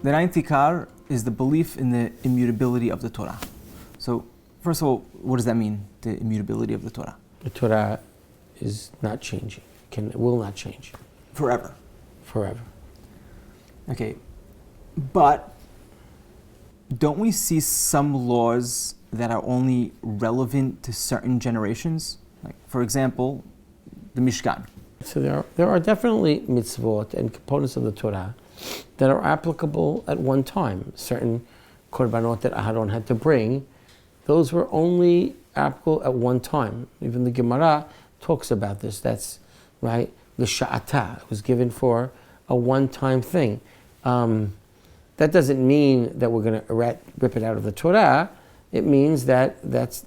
The ninth ikar is the belief in the immutability of the Torah. So, first of all, what does that mean, the immutability of the Torah? The Torah is not changing, will not change. Forever. Forever. Okay, but don't we see some laws that are only relevant to certain generations? Like, for example, the Mishkan. So there are definitely mitzvot and components of the Torah that are applicable at one time. Certain korbanot that Aharon had to bring, those were only applicable at one time. Even the Gemara talks about this. That's right. The sha'ata was given for a one-time thing. That doesn't mean that we're going to rip it out of the Torah. It means that that's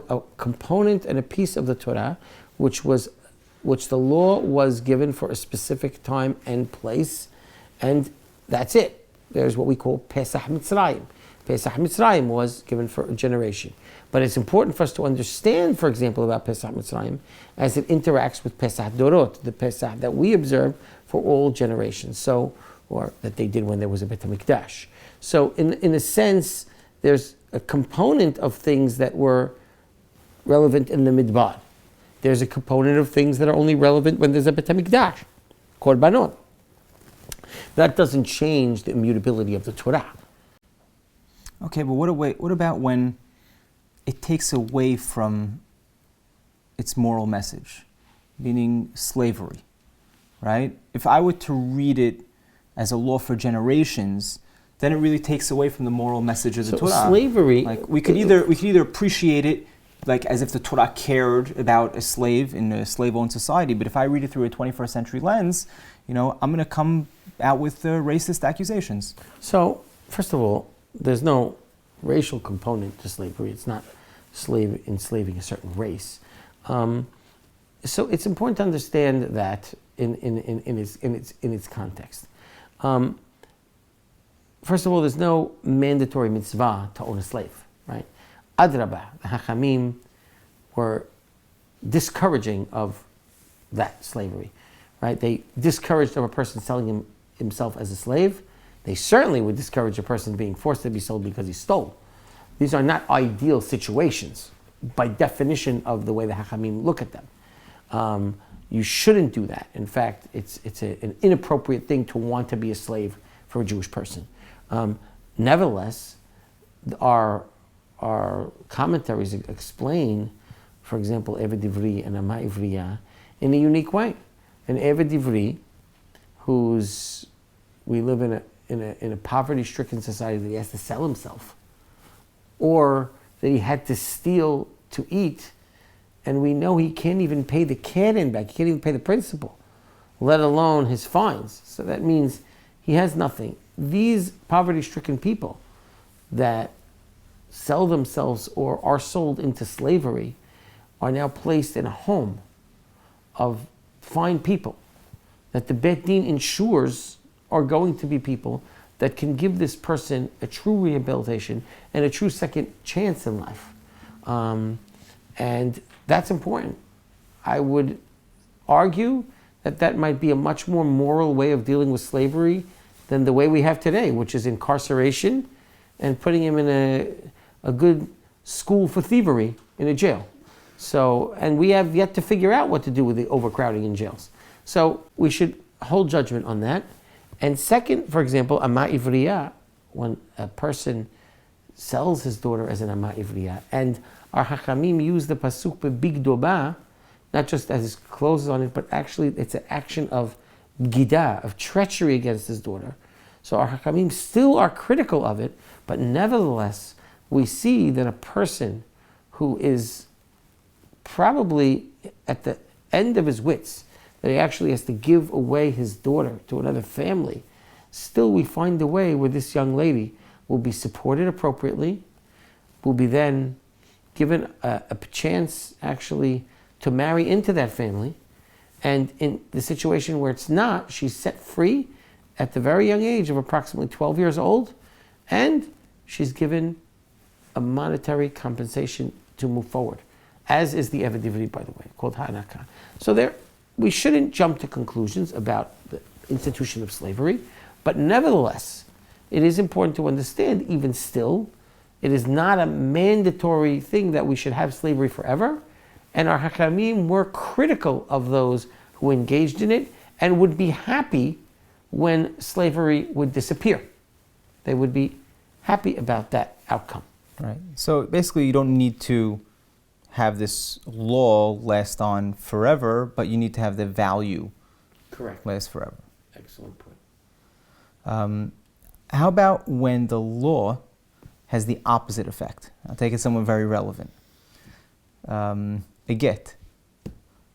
a component and a piece of the Torah, which the law was given for a specific time and place, and that's it. There's what we call Pesach Mitzrayim. Pesach Mitzrayim was given for a generation. But it's important for us to understand, for example, about Pesach Mitzrayim as it interacts with Pesach Dorot, the Pesach that we observe for all generations. So, or that they did when there was a Beit HaMikdash. So in a sense, there's a component of things that were relevant in the Midbar. There's a component of things that are only relevant when there's a Beit HaMikdash, Korbanot. That doesn't change the immutability of the Torah. Okay, but what about when it takes away from its moral message, meaning slavery, right? If I were to read it as a law for generations, then it really takes away from the moral message of the Torah. Slavery, like we could either appreciate it like as if the Torah cared about a slave in a slave-owned society, but if I read it through a 21st century lens, I'm going to come out with racist accusations. So, first of all, there's no racial component to slavery. It's not enslaving a certain race. So it's important to understand that in its context. First of all, there's no mandatory mitzvah to own a slave, right? Adrabah, the Hachamim were discouraging of that slavery, right? They discouraged of a person selling himself as a slave. They certainly would discourage a person being forced to be sold because he stole. These are not ideal situations by definition of the way the Hachamim look at them. You shouldn't do that. In fact, it's an inappropriate thing to want to be a slave for a Jewish person. Nevertheless, our commentaries explain, for example, Eved Ivri and Ama Ivriya in a unique way. An Eved Ivri, we live in a poverty-stricken society that he has to sell himself, or that he had to steal to eat, and we know he can't even pay the canon back, he can't even pay the principal, let alone his fines. So that means he has nothing. These poverty-stricken people that sell themselves or are sold into slavery are now placed in a home of fine people that the Beit Din ensures are going to be people that can give this person a true rehabilitation and a true second chance in life. And that's important. I would argue that might be a much more moral way of dealing with slavery than the way we have today, which is incarceration and putting him in a good school for thievery in a jail. So, and we have yet to figure out what to do with the overcrowding in jails. So we should hold judgment on that. And second, for example, Ama Ivriya, when a person sells his daughter as an Ama Ivriya, and our Hachamim use the pasuk b'big doba, not just as his clothes is on it, but actually it's an action of gida, of treachery against his daughter. So our Hachamim still are critical of it, but nevertheless, we see that a person who is probably at the end of his wits, that he actually has to give away his daughter to another family, still we find a way where this young lady will be supported appropriately, will be then given a chance actually to marry into that family, and in the situation where it's not, she's set free at the very young age of approximately 12 years old, and she's given a monetary compensation to move forward, as is the Eved Ivri, by the way, called Ha'anaka. So we shouldn't jump to conclusions about the institution of slavery, but nevertheless, it is important to understand, even still, it is not a mandatory thing that we should have slavery forever. And our Hachamim were critical of those who engaged in it and would be happy when slavery would disappear. They would be happy about that outcome. Right. So basically, you don't need to have this law last on forever, but you need to have the value last forever. Excellent point. How about when the law has the opposite effect? I'll take it somewhere very relevant. A get.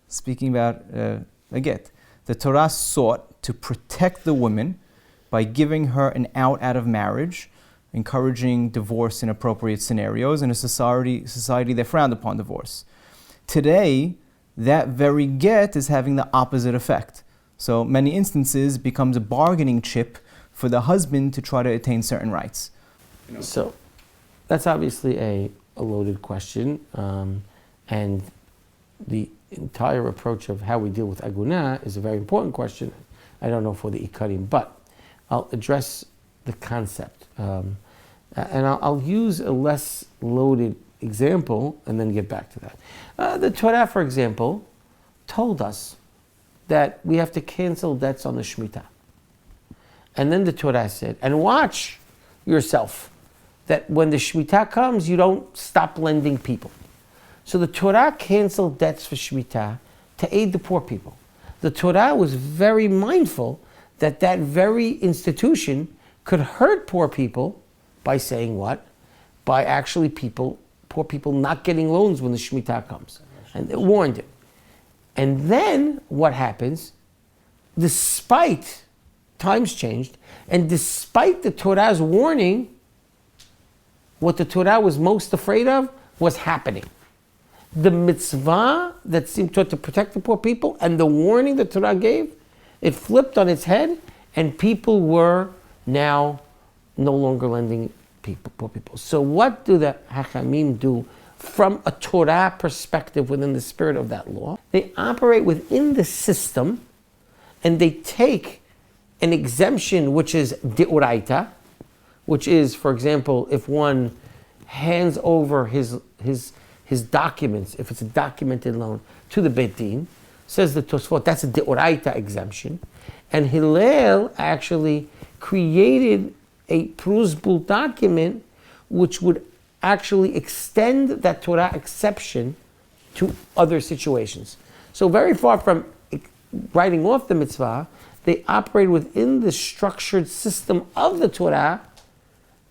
Speaking about a get. The Torah sought to protect the woman by giving her an out of marriage, encouraging divorce in appropriate scenarios, in a society that frowned upon divorce. Today, that very get is having the opposite effect. So many instances becomes a bargaining chip for the husband to try to attain certain rights. So that's obviously a loaded question, and the entire approach of how we deal with Emunah is a very important question. I don't know for the Ikarim, but I'll address the concept. And I'll use a less loaded example and then get back to that. The Torah, for example, told us that we have to cancel debts on the Shemitah. And then the Torah said, and watch yourself, that when the Shemitah comes, you don't stop lending people. So the Torah canceled debts for Shemitah to aid the poor people. The Torah was very mindful that that very institution could hurt poor people by saying what? By actually poor people not getting loans when the Shemitah comes. And it warned it. And then what happens? Despite times changed, and despite the Torah's warning, what the Torah was most afraid of was happening. The mitzvah that seemed to protect the poor people and the warning the Torah gave, it flipped on its head, and people were now no longer lending poor people. So what do the Hachamim do from a Torah perspective within the spirit of that law? They operate within the system, and they take an exemption which is deoraita, which is, for example, if one hands over his documents, if it's a documented loan, to the Beit Din, says the Tosfot, that's a deoraita exemption. And Hillel actually created a pruzbul document which would actually extend that Torah exception to other situations. So very far from writing off the mitzvah, they operate within the structured system of the Torah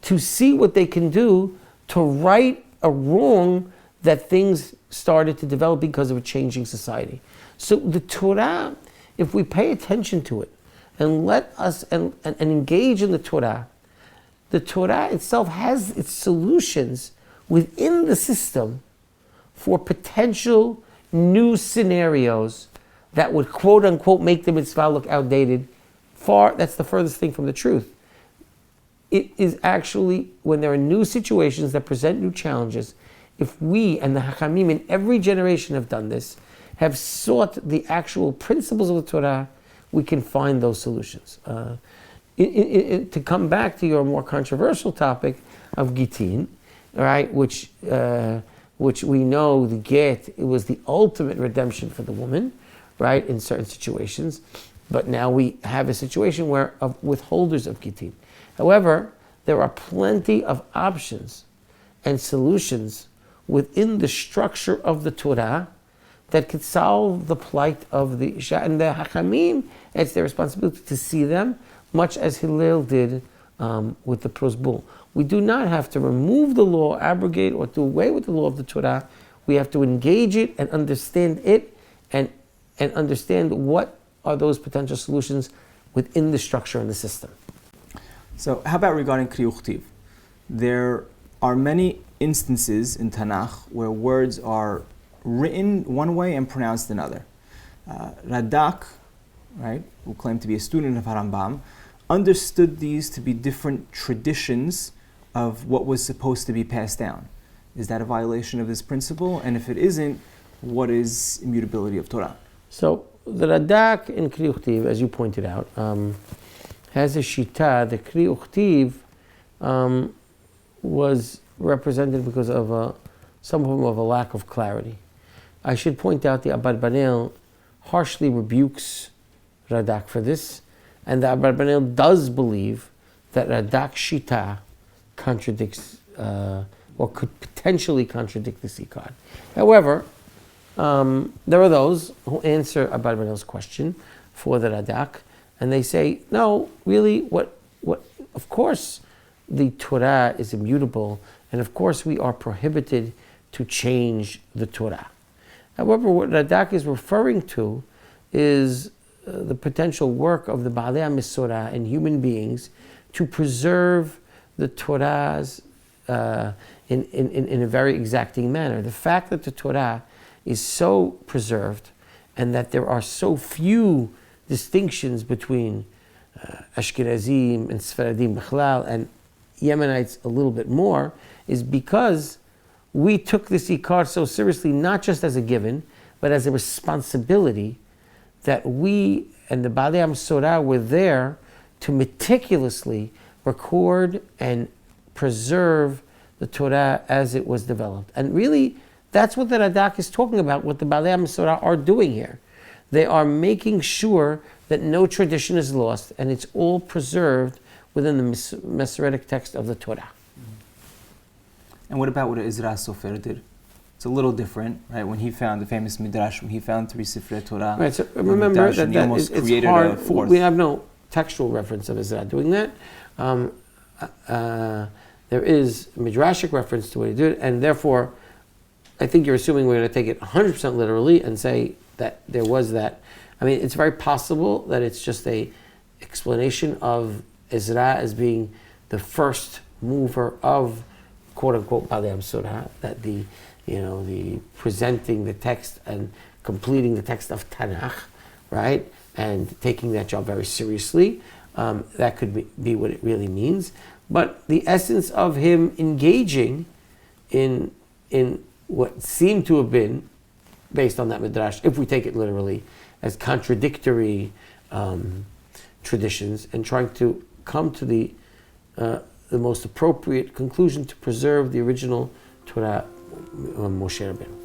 to see what they can do to right a wrong that things started to develop because of a changing society. So the Torah, if we pay attention to it and let us and engage in the Torah itself has its solutions within the system for potential new scenarios that would quote unquote make the mitzvah look outdated. That's the furthest thing from the truth. It is actually when there are new situations that present new challenges, if we and the Hachamim in every generation have done this, have sought the actual principles of the Torah, we can find those solutions. To come back to your more controversial topic of Gittin, right, which we know the get, it was the ultimate redemption for the woman, right, in certain situations. But now we have a situation where of withholders of Gittin. However, there are plenty of options and solutions within the structure of the Torah that could solve the plight of the Isha. And the Hachamim, it's their responsibility to see them, much as Hillel did with the prosbul. We do not have to remove the law, abrogate, or do away with the law of the Torah. We have to engage it and understand it and understand what are those potential solutions within the structure and the system. So how about regarding Kriya Uchtiv? There are many instances in Tanakh where words are written one way and pronounced another. Radak, right, who claimed to be a student of HaRambam, understood these to be different traditions of what was supposed to be passed down. Is that a violation of this principle? And if it isn't, what is immutability of Torah? So the Radak in Kriya Uchtiv, as you pointed out, has a shita, the Kri Uchtiv was represented because of some form of a lack of clarity. I should point out the Abarbanel harshly rebukes Radak for this, and the Abarbanel does believe that Radak's shita contradicts or could potentially contradict the Sikad. However, there are those who answer Abarbanel's question for the Radak, and they say, no, really, of course the Torah is immutable, and of course we are prohibited to change the Torah. However, what Radak is referring to is the potential work of the Baalei HaMesorah and human beings to preserve the Torah's in a very exacting manner. The fact that the Torah is so preserved and that there are so few distinctions between Ashkenazim and Sfaradim Bechlal and Yemenites a little bit more is because we took this Ikar so seriously, not just as a given, but as a responsibility that we and the Baalei HaMesorah were there to meticulously record and preserve the Torah as it was developed. And really, that's what the Radak is talking about, what the Baalei HaMesorah are doing here. They are making sure that no tradition is lost, and it's all preserved within the Masoretic text of the Torah. And what about what Ezra Sofer did? It's a little different, right? When he found the famous Midrash, when he found 3 Sifrei Torah, right, so remember that it's hard. A fourth. We have no textual reference of Ezra doing that. There is a Midrashic reference to what he did, and therefore, I think you're assuming we're going to take it 100% literally and say that there was that. I mean, it's very possible that it's just a explanation of Ezra as being the first mover of quote unquote Baalei HaMesorah, that the presenting the text and completing the text of Tanakh, right, and taking that job very seriously. That could be what it really means. But the essence of him engaging in what seemed to have been, based on that Midrash, if we take it literally, as contradictory traditions, and trying to come to the most appropriate conclusion to preserve the original Torah Moshe Rabbeinu.